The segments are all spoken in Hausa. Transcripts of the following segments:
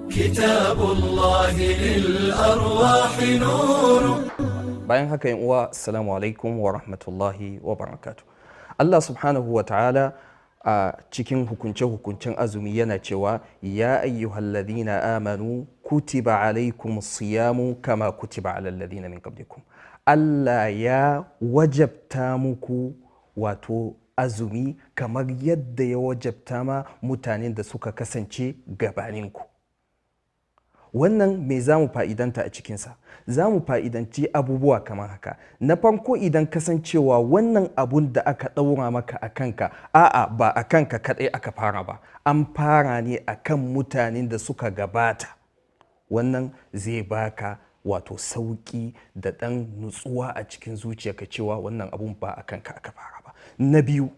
كتاب الله للأرواح نور. bayan haka yin uwa assalamu alaikum wa rahmatullahi wa barakatuh. Allah subhanahu wa ta'ala a cikin hukunce-hukuncen azumi yana cewa ya ayyuhalladhina amanu kutiba alaikum siyamu kama kutiba alal ladina min qablikum. Allah ya wajabta muku wato azumi kamar yadda ya wajabta ma mutanen da suka kasance gabaninku. Wannan me za mu fa'idanta a cikinsa? Za mu fa'idanci abubuwa kamar haka. Na farko, idan kasancewa wannan abun da aka ɗaura maka a kanka, a'a ba a kanka kaɗai aka fara ba, an fara ne a kan mutanen da suka gabata. Wannan zai baka wato sauƙi da ɗan nutsuwa a cikin zuciyarka cewa wannan abun ba a kanka aka fara ba. Na biyu,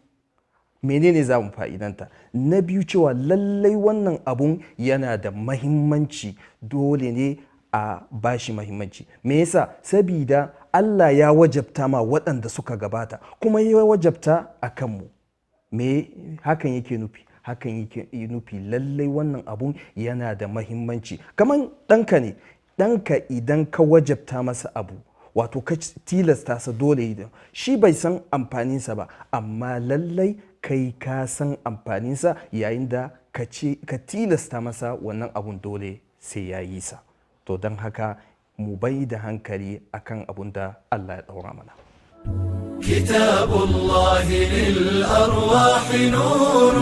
menene za mu fa'idanta? Na biyu, cewa lallai wannan abun yana da mahimmanci, dole ne a bashi mahimmanci. Me yasa? Sabida Allah ya wajabta ma waɗanda suka gabata kuma ya wajabta a kanmu. Me hakan yake nufi? Hakan yake nufi lallai wannan abun yana da mahimmanci. Kaman ɗanka ne, ɗanka idan ka wajabta masa abu, wato ka tilasta sa dole idan shi bai san amfaninsa ba, amma lallai kai ka san amfaninsa yayin da ka tilasta masa wannan abun dole sai ya yi sa. To don haka mu bai da hankali akan abun da Allah ya ɗaura mana. كتاب الله للأرواح نور.